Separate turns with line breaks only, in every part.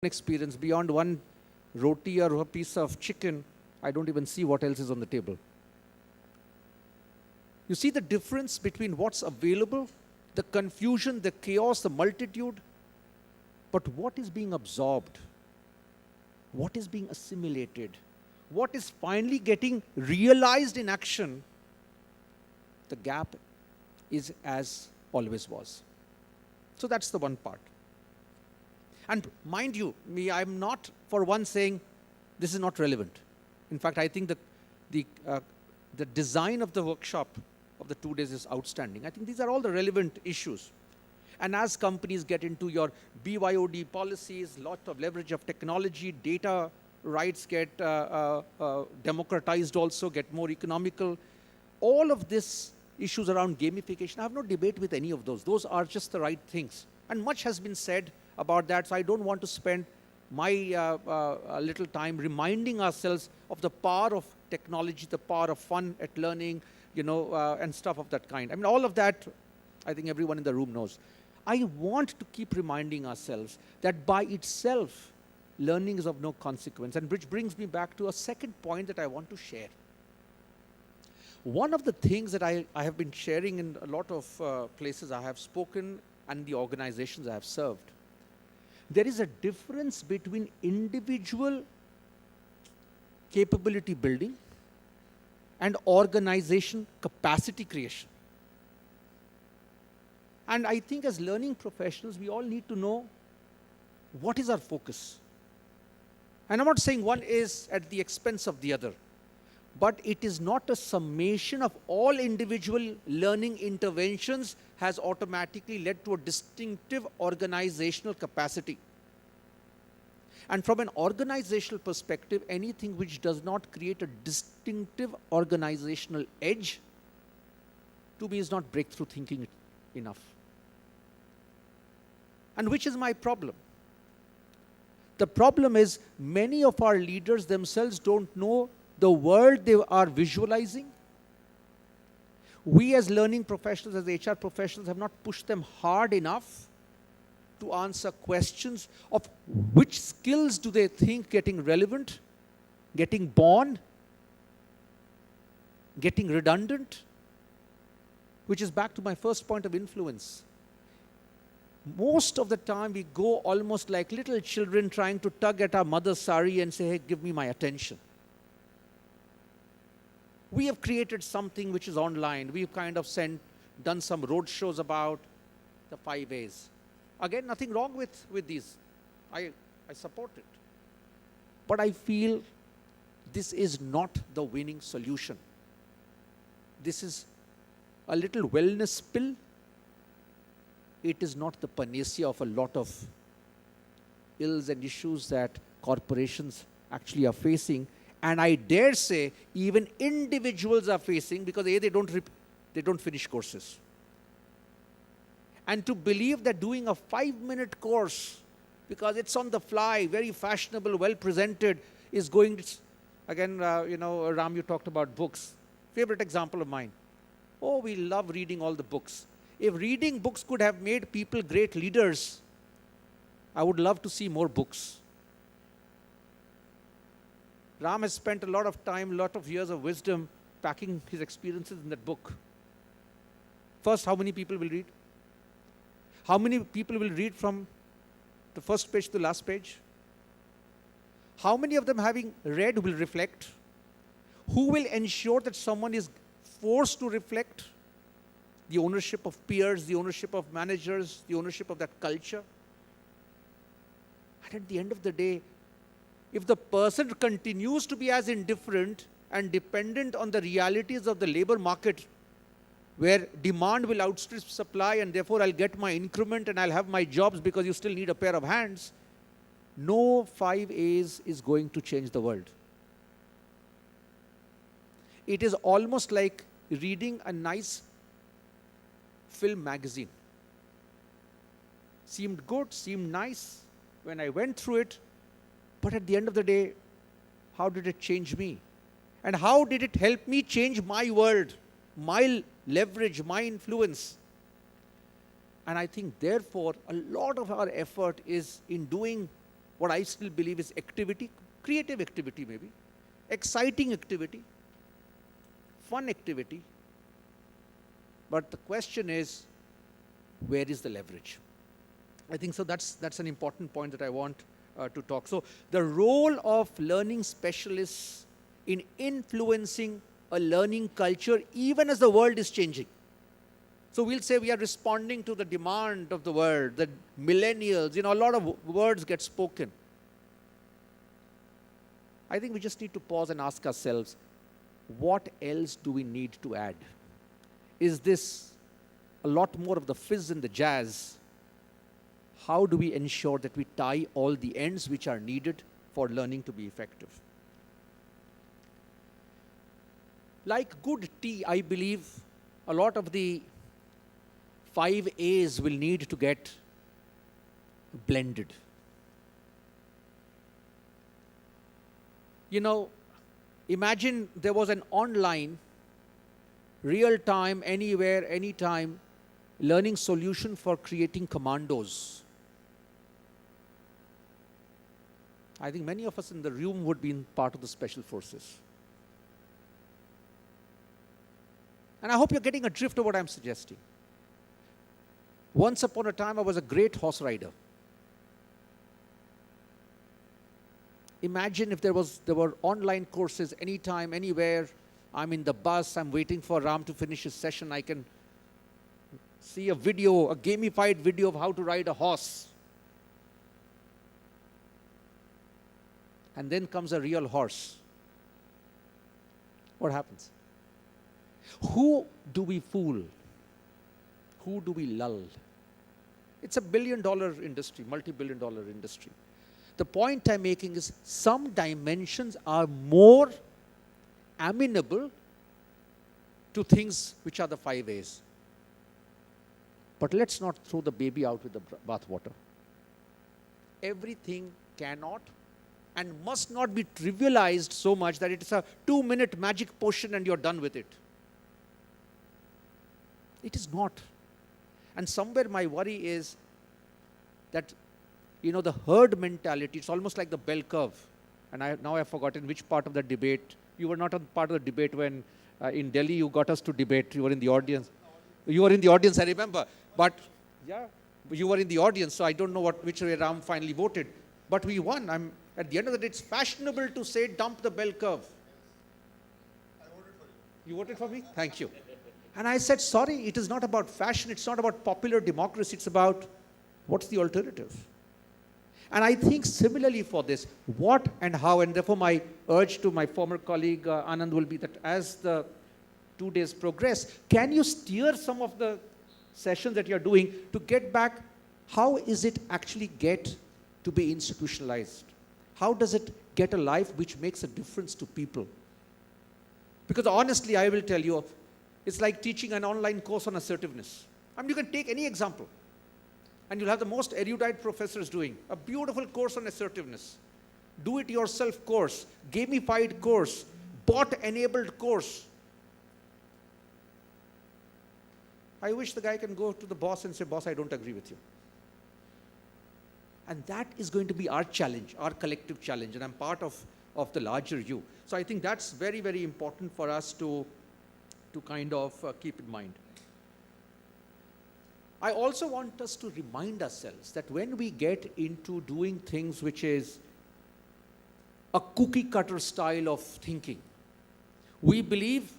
experience beyond one roti or a piece of chicken, I don't even see what else is on the table. You see the difference between what's available, the confusion, the chaos, the multitude, but what is being absorbed, what is being assimilated, what is finally getting realized in action, the gap is as always was. So that's the one part. And mind you, I'm not for one saying this is not relevant. In fact, I think the design of the workshop of the 2 days is outstanding. I think these are all the relevant issues. And as companies get into your BYOD policies, lot of leverage of technology, data rights get democratized also, get more economical. All of this issues around gamification, I have no debate with any of those. Those are just the right things. And much has been said about that, so I don't want to spend my little time reminding ourselves of the power of technology, the power of fun at learning, and stuff of that kind. I mean, all of that, I think everyone in the room knows. I want to keep reminding ourselves that by itself, learning is of no consequence, and which brings me back to a second point that I want to share. One of the things that I have been sharing in a lot of places I have spoken and the organizations I have served, there is a difference between individual capability building and organization capacity creation. And I think as learning professionals, we all need to know what is our focus. And I'm not saying one is at the expense of the other, but it is not a summation of all individual learning interventions has automatically led to a distinctive organizational capacity. And from an organizational perspective, anything which does not create a distinctive organizational edge, to me, is not breakthrough thinking enough. And which is my problem? The problem is many of our leaders themselves don't know the world they are visualizing. We as learning professionals, as HR professionals, have not pushed them hard enough to answer questions of which skills do they think getting relevant, getting born, getting redundant, which is back to my first point of influence. Most of the time we go almost like little children trying to tug at our mother's sari and say, hey, give me my attention. We have created something which is online. We've kind of done some road shows about the 5 A's. Again, nothing wrong with these. I support it. But I feel this is not the winning solution. This is a little wellness pill. It is not the panacea of a lot of ills and issues that corporations actually are facing. And I dare say even individuals are facing because they don't finish courses. And to believe that doing a 5-minute course, because it's on the fly, very fashionable, well presented, is going to, again, Ram, you talked about books. Favorite example of mine. Oh, we love reading all the books. If reading books could have made people great leaders, I would love to see more books. Ram has spent a lot of time, a lot of years of wisdom packing his experiences in that book. First, how many people will read? How many people will read from the first page to the last page? How many of them, having read, will reflect? Who will ensure that someone is forced to reflect? The ownership of peers, the ownership of managers, the ownership of that culture. And at the end of the day, if the person continues to be as indifferent and dependent on the realities of the labor market, where demand will outstrip supply and therefore I'll get my increment and I'll have my jobs because you still need a pair of hands, no 5 A's is going to change the world. It is almost like reading a nice film magazine. Seemed good, seemed nice when I went through it, but at the end of the day, how did it change me? And how did it help me change my world, my leverage, my influence? And I think, therefore, a lot of our effort is in doing what I still believe is activity, creative activity maybe, exciting activity, fun activity. But the question is, where is the leverage? I think so that's an important point that I want to talk. So the role of learning specialists in influencing a learning culture even as the world is changing. So we'll say we are responding to the demand of the world, the millennials, a lot of words get spoken. I think we just need to pause and ask ourselves, what else do we need to add? Is this a lot more of the fizz and the jazz? How do we ensure that we tie all the ends which are needed for learning to be effective? Like good tea, I believe a lot of the 5 A's will need to get blended. Imagine there was an online, real-time, anywhere, anytime, learning solution for creating commandos. I think many of us in the room would be part of the special forces. And I hope you're getting a drift of what I'm suggesting. Once upon a time, I was a great horse rider. Imagine if there were online courses anytime, anywhere. I'm in the bus, I'm waiting for Ram to finish his session. I can see a video, a gamified video of how to ride a horse. And then comes a real horse. What happens? Who do we fool? Who do we lull? It's a billion-dollar industry, multi-billion-dollar industry. The point I'm making is some dimensions are more amenable to things which are the 5 A's. But let's not throw the baby out with the bathwater. Everything cannot and must not be trivialized so much that it's a 2-minute magic potion and you're done with it. It is not. And somewhere my worry is that, the herd mentality, it's almost like the bell curve. And now I've forgotten which part of the debate. You were not on part of the debate when in Delhi you got us to debate. You were in the audience. You were in the audience, I remember. But, yeah, you were in the audience, so I don't know which way Ram finally voted. But we won. At the end of the day, it's fashionable to say, dump the bell curve.
I voted for you.
You voted for me? Thank you. And I said, sorry, it is not about fashion. It's not about popular democracy. It's about what's the alternative. And I think similarly for this, what and how, and therefore my urge to my former colleague Anand will be that as the 2 days progress, can you steer some of the sessions that you're doing to get back, how is it actually get to be institutionalized? How does it get a life which makes a difference to people? Because honestly, I will tell you, it's like teaching an online course on assertiveness. You can take any example, and you'll have the most erudite professors doing a beautiful course on assertiveness, do-it-yourself course, gamified course, bot-enabled course. I wish the guy can go to the boss and say, boss, I don't agree with you. And that is going to be our challenge, our collective challenge, and I'm part of the larger you. So I think that's very, very important for us to kind of keep in mind. I also want us to remind ourselves that when we get into doing things which is a cookie cutter style of thinking, we believe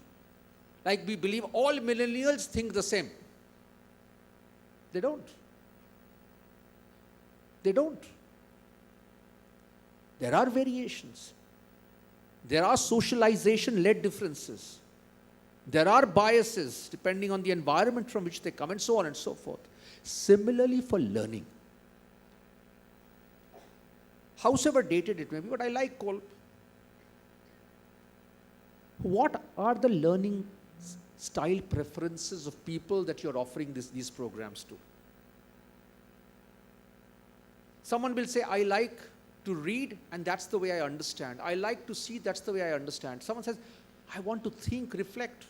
all millennials think the same. They don't. They don't. There are variations. There are socialization-led differences. There are biases depending on the environment from which they come and so on and so forth. Similarly for learning. Howsoever dated it may be, but I like Kolb. What are the learning style preferences of people that you're offering these programs to? Someone will say, I like to read and that's the way I understand. I like to see, that's the way I understand. Someone says, I want to think, reflect.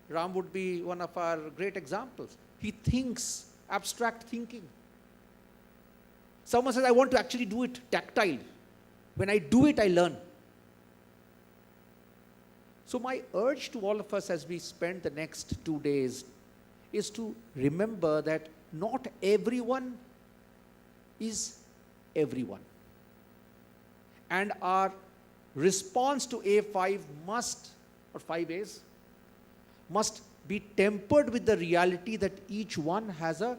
Ram would be one of our great examples. He thinks, abstract thinking. Someone says, I want to actually do it tactile. When I do it, I learn. So my urge to all of us as we spend the next 2 days is to remember that not everyone is everyone. And our response to A5 must, or 5As, must be tempered with the reality that each one has a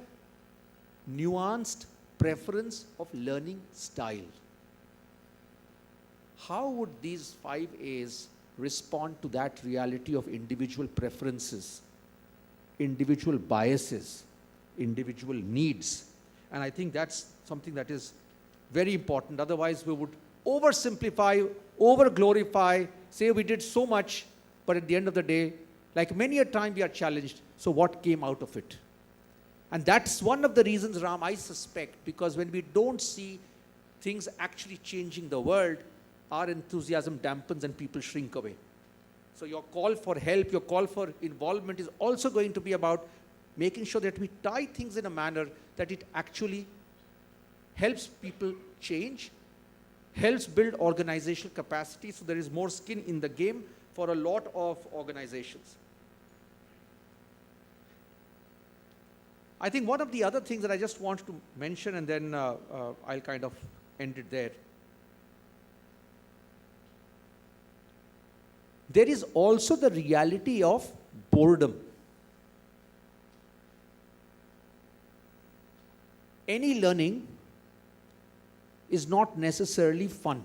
nuanced preference of learning style. How would these 5As respond to that reality of individual preferences, individual biases, individual needs? And I think that's something that is very important. Otherwise, we would oversimplify, over-glorify, say we did so much, but at the end of the day, like many a time we are challenged, so what came out of it? And that's one of the reasons, Ram, I suspect, because when we don't see things actually changing the world, our enthusiasm dampens and people shrink away. So your call for help, your call for involvement is also going to be about making sure that we tie things in a manner that it actually helps people change, helps build organizational capacity, so there is more skin in the game for a lot of organizations. I think one of the other things that I just want to mention, and then I'll kind of end it there. There is also the reality of boredom. Any learning is not necessarily fun,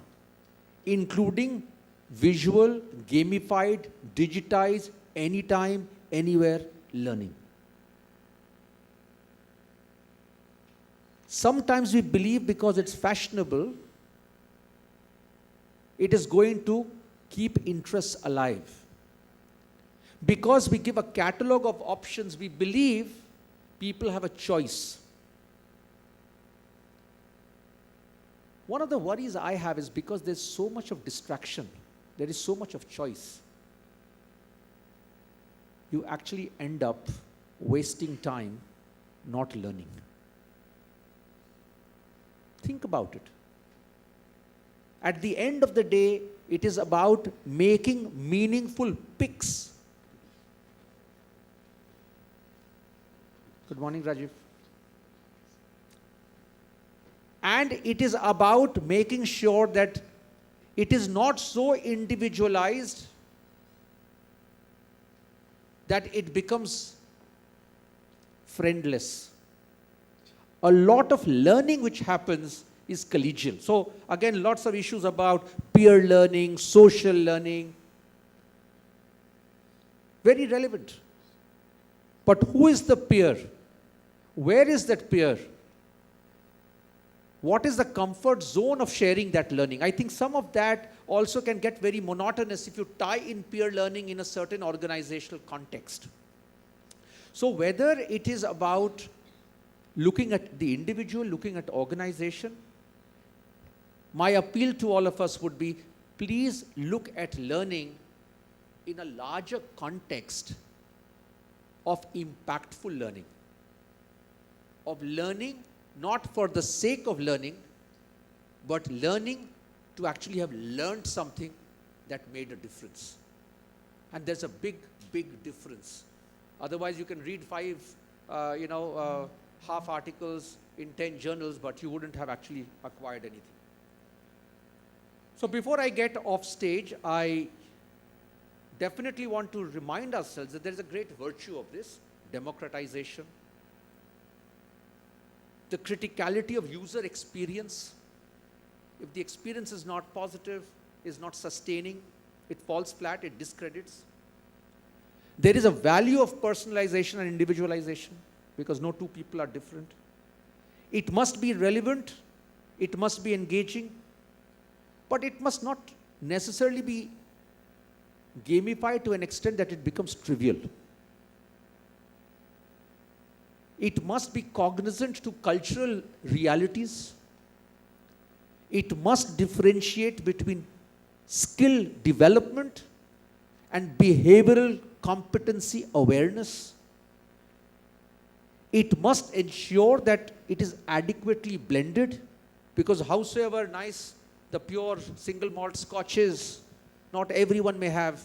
including visual, gamified, digitized, anytime, anywhere learning. Sometimes we believe because it's fashionable, it is going to keep interests alive. Because we give a catalog of options, we believe people have a choice. One of the worries I have is because there's so much of distraction, there is so much of choice, you actually end up wasting time not learning. Think about it. At the end of the day, it is about making meaningful picks. Good morning, Rajiv. And it is about making sure that it is not so individualized that it becomes friendless. A lot of learning which happens is collegial. So again, lots of issues about peer learning, social learning. Very relevant. But who is the peer? Where is that peer? What is the comfort zone of sharing that learning? I think some of that also can get very monotonous if you tie in peer learning in a certain organizational context. So whether it is about looking at the individual, looking at organization, my appeal to all of us would be, please look at learning in a larger context of impactful learning. Of learning not for the sake of learning, but learning to actually have learned something that made a difference. And there's a big, big difference. Otherwise, you can read 5, half articles in 10 journals, but you wouldn't have actually acquired anything. So before I get off stage, I definitely want to remind ourselves that there is a great virtue of this, democratization, the criticality of user experience. If the experience is not positive, is not sustaining, it falls flat, it discredits. There is a value of personalization and individualization, because no two people are different. It must be relevant, it must be engaging, but it must not necessarily be gamified to an extent that it becomes trivial. It must be cognizant to cultural realities. It must differentiate between skill development and behavioral competency awareness. It must ensure that it is adequately blended Because howsoever nice the pure single malt scotch is, not everyone may have